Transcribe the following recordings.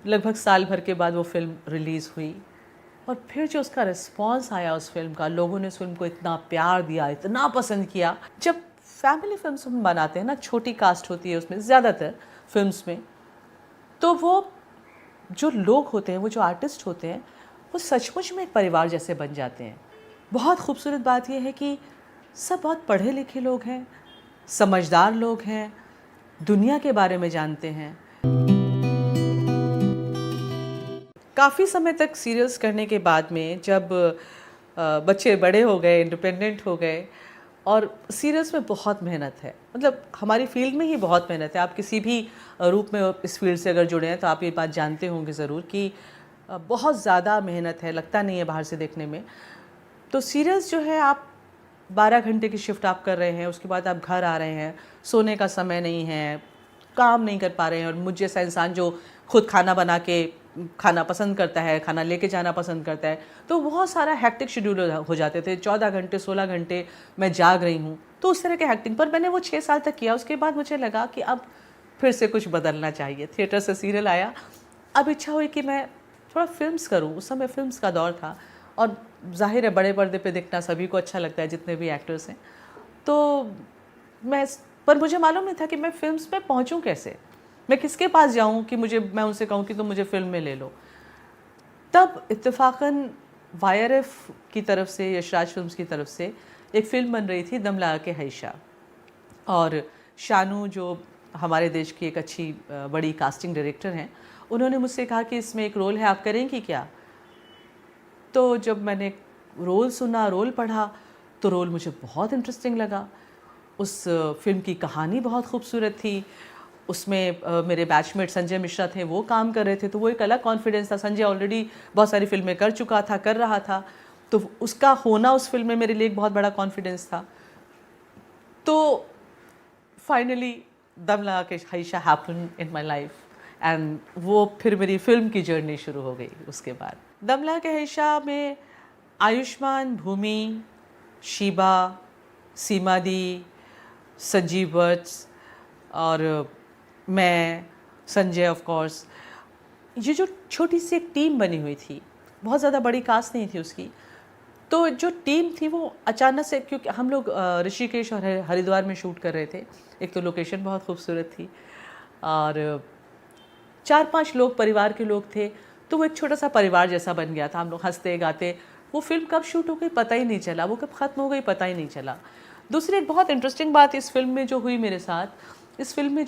लगभग साल भर के बाद वो फ़िल्म रिलीज़ हुई और फिर जो उसका रिस्पॉन्स आया उस फ़िल्म का, लोगों ने उस फ़िल्म को इतना प्यार दिया, इतना पसंद किया। जब फैमिली फ़िल्म्स हम बनाते हैं ना, छोटी कास्ट होती है उसमें ज़्यादातर फ़िल्म्स में, तो वो जो लोग होते हैं, वो जो आर्टिस्ट होते हैं, वो सचमुच में एक परिवार जैसे बन जाते हैं। बहुत खूबसूरत बात ये है कि सब बहुत पढ़े लिखे लोग हैं, समझदार लोग हैं, दुनिया के बारे में जानते हैं। काफ़ी समय तक सीरियल्स करने के बाद में जब बच्चे बड़े हो गए, इंडिपेंडेंट हो गए, और सीरियल्स में बहुत मेहनत है, मतलब हमारी फील्ड में ही बहुत मेहनत है। आप किसी भी रूप में इस फील्ड से अगर जुड़े हैं तो आप ये बात जानते होंगे ज़रूर कि बहुत ज़्यादा मेहनत है, लगता नहीं है बाहर से देखने में। तो सीरियल्स जो है, आप 12 घंटे की शिफ्ट आप कर रहे हैं, उसके बाद आप घर आ रहे हैं, सोने का समय नहीं है, काम नहीं कर पा रहे हैं। और मुझ जैसा इंसान जो खुद खाना बना के खाना पसंद करता है, खाना लेके जाना पसंद करता है, तो बहुत सारा हेक्टिक शेड्यूल हो जाते थे। 14 घंटे 16 घंटे मैं जाग रही हूँ, तो उस तरह के हेक्टिक पर मैंने वो 6 साल तक किया। उसके बाद मुझे लगा कि अब फिर से कुछ बदलना चाहिए। थिएटर से सीरियल आया, अब इच्छा हुई कि मैं थोड़ा फ़िल्म्स करूँ। उस समय फ़िल्म्स का दौर था और ज़ाहिर है बड़े पर्दे पे दिखना सभी को अच्छा लगता है, जितने भी एक्टर्स हैं। तो मैं पर मुझे मालूम नहीं था कि मैं फ़िल्म्स में पहुँचूँ कैसे? मैं किसके पास जाऊँ कि मैं उनसे कहूँ कि तुम मुझे फ़िल्म में ले लो? तब इत्तेफ़ाक़न वाईआरएफ की तरफ से, यशराज फ़िल्म्स की तरफ से एक फ़िल्म बन रही थी, दम लगा के हईशा। और शानू जो हमारे देश की एक अच्छी बड़ी कास्टिंग डायरेक्टर हैं, उन्होंने मुझसे कहा कि इसमें एक रोल है, आप करेंगी क्या? तो जब मैंने रोल सुना, रोल पढ़ा, तो रोल मुझे बहुत इंटरेस्टिंग लगा। उस फ़िल्म की कहानी बहुत खूबसूरत थी। उसमें मेरे बैचमेट संजय मिश्रा थे, वो काम कर रहे थे, तो वो एक अलग कॉन्फिडेंस था। संजय ऑलरेडी बहुत सारी फ़िल्में कर चुका था, कर रहा था, तो उसका होना उस फ़िल्म में मेरे लिए एक बहुत बड़ा कॉन्फिडेंस था। तो finally Dum Laga Ke Haisha happened in my life, and वो फिर मेरी फ़िल्म की जर्नी शुरू हो गई उसके बाद। दम लगा के हईशा में आयुष्मान, भूमि, शीबा, सीमा दी, संजीव वत्स और मैं, संजय ऑफ कोर्स, ये जो छोटी सी एक टीम बनी हुई थी, बहुत ज़्यादा बड़ी कास्ट नहीं थी उसकी, तो जो टीम थी वो अचानक से, क्योंकि हम लोग ऋषिकेश और हरिद्वार में शूट कर रहे थे। एक तो लोकेशन बहुत खूबसूरत थी और 4-5 लोग परिवार के लोग थे, तो वो एक छोटा सा परिवार जैसा बन गया था। हम लोग हंसते गाते, वो फिल्म कब शूट हो गई पता ही नहीं चला, वो कब ख़त्म हो गई पता ही नहीं चला। दूसरी एक बहुत इंटरेस्टिंग बात इस फिल्म में जो हुई मेरे साथ, इस फिल्म में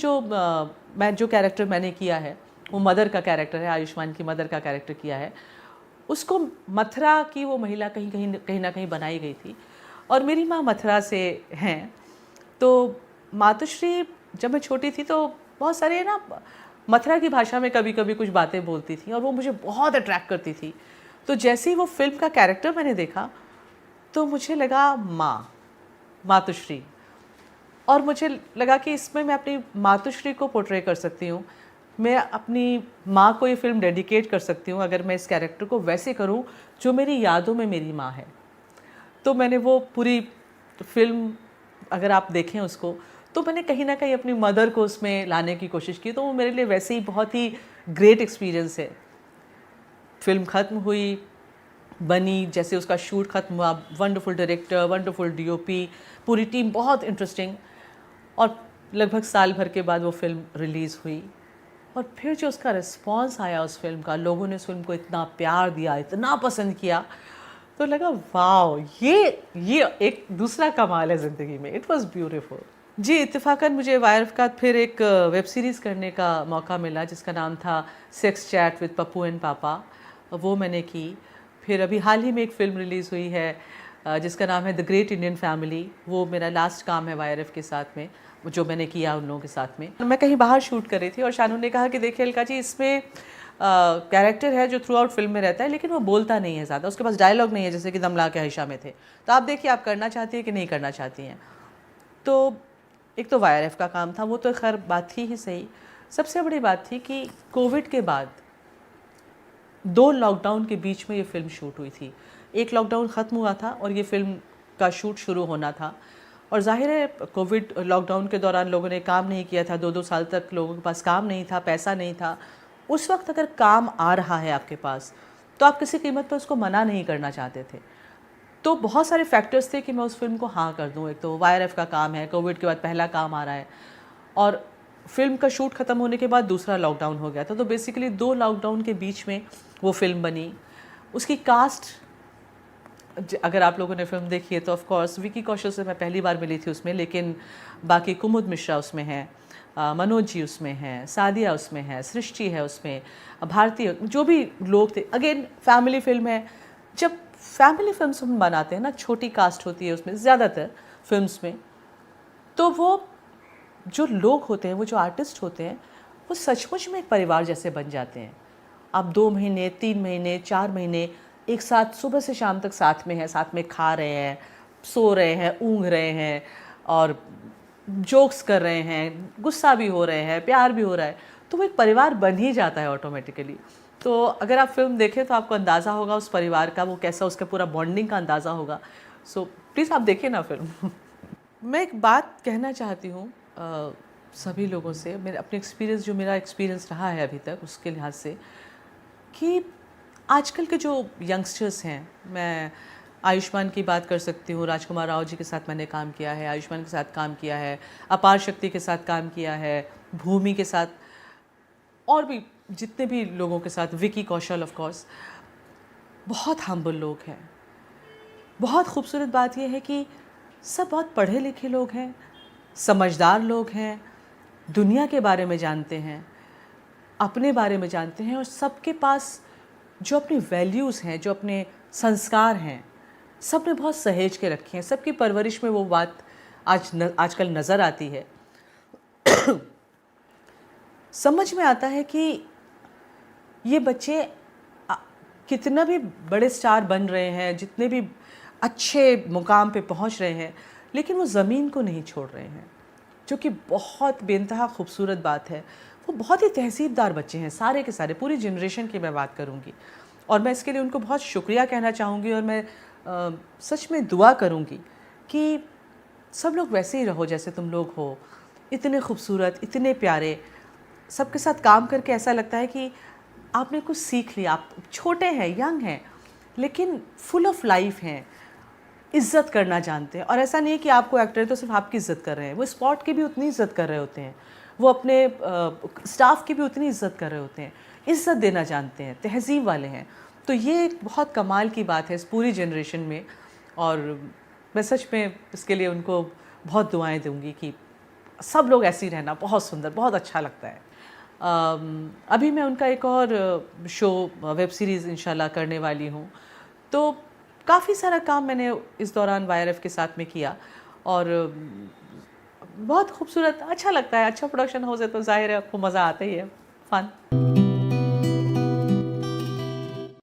जो कैरेक्टर मैंने किया है, वो मदर का कैरेक्टर है, आयुष्मान की मदर का कैरेक्टर किया है। उसको मथुरा की वो महिला कहीं ना कहीं बनाई गई थी, और मेरी माँ मथुरा से हैं। तो मातुश्री जब मैं छोटी थी तो बहुत सारे ना मथुरा की भाषा में कभी कभी कुछ बातें बोलती थी, और वो मुझे बहुत अट्रैक्ट करती थी। तो जैसे ही वो फिल्म का कैरेक्टर मैंने देखा, तो मुझे लगा मातुश्री, और मुझे लगा कि इसमें मैं अपनी मातुश्री को पोर्ट्रे कर सकती हूँ। मैं अपनी माँ को ये फ़िल्म डेडिकेट कर सकती हूँ अगर मैं इस कैरेक्टर को वैसे करूँ जो मेरी यादों में मेरी माँ है। तो मैंने वो पूरी फ़िल्म, अगर आप देखें उसको, तो मैंने कहीं न कहीं अपनी मदर को उसमें लाने की कोशिश की, तो वो मेरे लिए वैसे ही बहुत ही ग्रेट एक्सपीरियंस है। फ़िल्म ख़त्म हुई, बनी, जैसे उसका शूट ख़त्म हुआ, वंडरफुल डायरेक्टर, वंडरफुल डीओपी, पूरी टीम बहुत इंटरेस्टिंग, और लगभग साल भर के बाद वो फ़िल्म रिलीज़ हुई। और फिर जो उसका रिस्पॉन्स आया उस फ़िल्म का, लोगों ने उस फ़िल्म को इतना प्यार दिया, इतना पसंद किया, तो लगा वाओ, ये एक दूसरा कमाल है ज़िंदगी में। It was beautiful. जी, इत्तेफ़ाक़न मुझे वाईआरएफ का फिर एक वेब सीरीज़ करने का मौका मिला, जिसका नाम था sex chat with Pappu and पापा। वो मैंने की। फिर अभी हाल ही में एक फ़िल्म रिलीज़ हुई है जिसका नाम है द ग्रेट इंडियन फैमिली। वो मेरा लास्ट काम है वाईआरएफ के साथ में, जो मैंने किया उन लोगों के साथ में। मैं कहीं बाहर शूट कर रही थी और शानू ने कहा कि देखिए अलका जी, इसमें कैरेक्टर है जो थ्रू आउट फिल्म में रहता है, लेकिन वो बोलता नहीं है ज़्यादा, उसके पास डायलॉग नहीं है, जैसे कि दम लगा के हईशा में थे। तो आप देखिए, आप करना चाहती हैं कि नहीं करना चाहती हैं। तो एक तो वाईआरएफ का काम था, वो तो खैर बात थी ही सही। सबसे बड़ी बात थी कि कोविड के बाद 2 लॉकडाउन के बीच में ये फ़िल्म शूट हुई थी। एक लॉकडाउन ख़त्म हुआ था और ये फ़िल्म का शूट शुरू होना था, और ज़ाहिर है कोविड लॉकडाउन के दौरान लोगों ने काम नहीं किया था, 2-2 साल तक लोगों के पास काम नहीं था, पैसा नहीं था, उस वक्त अगर काम आ रहा है आपके पास तो आप किसी कीमत पर उसको मना नहीं करना चाहते थे। तो बहुत सारे फैक्टर्स थे कि मैं उस फिल्म को हाँ कर दूँ। एक तो वाईआरएफ का काम है, कोविड के बाद पहला काम आ रहा है, और फिल्म का शूट ख़त्म होने के बाद दूसरा लॉकडाउन हो गया था। तो बेसिकली 2 लॉकडाउन के बीच में वो फिल्म बनी। उसकी कास्ट, अगर आप लोगों ने फिल्म देखी है तो ऑफ कोर्स विकी कौशल से मैं पहली बार मिली थी उसमें, लेकिन बाकी कुमुद मिश्रा उसमें है, मनोज जी उसमें हैं, सादिया उसमें है, सृष्टि है उसमें, भारतीय जो भी लोग थे। अगेन फैमिली फिल्म है। जब फैमिली फिल्म्स हम बनाते हैं ना, छोटी कास्ट होती है उसमें ज़्यादातर फिल्म्स में, तो वो जो लोग होते हैं, वो जो आर्टिस्ट होते हैं, वो सचमुच में एक परिवार जैसे बन जाते हैं। आप 2 महीने, 3 महीने, 4 महीने एक साथ सुबह से शाम तक साथ में हैं, साथ में खा रहे हैं, सो रहे हैं, ऊँघ रहे हैं, और जोक्स कर रहे हैं, गुस्सा भी हो रहे हैं, प्यार भी हो रहा है, तो वो एक परिवार बन ही जाता है ऑटोमेटिकली। तो अगर आप फिल्म देखें तो आपको अंदाज़ा होगा उस परिवार का, वो कैसा, उसका पूरा बॉन्डिंग का अंदाज़ा होगा। सो प्लीज़ आप देखिए ना फिल्म। मैं एक बात कहना चाहती हूँ सभी लोगों से, मेरे अपने एक्सपीरियंस, जो मेरा एक्सपीरियंस रहा है अभी तक उसके लिहाज से, कि आजकल के जो यंगस्टर्स हैं, मैं आयुष्मान की बात कर सकती हूँ। राजकुमार राव जी के साथ मैंने काम किया है, आयुष्मान के साथ काम किया है, अपार शक्ति के साथ काम किया है, भूमि के साथ, और भी जितने भी लोगों के साथ, विकी कौशल ऑफ कोर्स। बहुत हम्बल लोग हैं। बहुत खूबसूरत बात यह है कि सब बहुत पढ़े लिखे लोग हैं, समझदार लोग हैं, दुनिया के बारे में जानते हैं, अपने बारे में जानते हैं, और सबके पास जो अपनी वैल्यूज़ हैं, जो अपने संस्कार हैं, सब ने बहुत सहेज के रखे हैं। सबकी परवरिश में वो बात आजकल नज़र आती है। समझ में आता है कि ये बच्चे कितना भी बड़े स्टार बन रहे हैं, जितने भी अच्छे मुकाम पे पहुंच रहे हैं, लेकिन वो ज़मीन को नहीं छोड़ रहे हैं, जो कि बहुत बेइंतहा खूबसूरत बात है। वो बहुत ही तहसीबदार बच्चे हैं, सारे के सारे, पूरी जनरेशन की मैं बात करूँगी, और मैं इसके लिए उनको बहुत शुक्रिया कहना चाहूँगी, और मैं सच में दुआ करूँगी कि सब लोग वैसे ही रहो जैसे तुम लोग हो। इतने खूबसूरत, इतने प्यारे, सबके साथ काम करके ऐसा लगता है कि आपने कुछ सीख लिया। आप छोटे हैं, यंग हैं, लेकिन फुल ऑफ लाइफ हैं, इज़्ज़त करना जानते हैं। और ऐसा नहीं है कि आपको एक्टर है तो सिर्फ आपकी इज़्ज़त कर रहे हैं, वो स्पॉट की भी उतनी इज़्ज़त कर रहे होते हैं, वो अपने स्टाफ की भी उतनी इज़्ज़त कर रहे होते हैं, इज़्ज़त देना जानते हैं, तहज़ीब वाले हैं। तो ये एक बहुत कमाल की बात है इस पूरी जनरेशन में, और मैं सच में इसके लिए उनको बहुत दुआएं दूंगी कि सब लोग ऐसे ही रहना। बहुत सुंदर, बहुत अच्छा लगता है। अभी मैं उनका एक और शो, वेब सीरीज़ इंशाल्लाह करने वाली हूँ। तो काफ़ी सारा काम मैंने इस दौरान वाईआरएफ के साथ में किया, और बहुत खूबसूरत, अच्छा लगता है। अच्छा प्रोडक्शन हाउस है तो जाहिर है आपको मज़ा आता ही है, फ़न।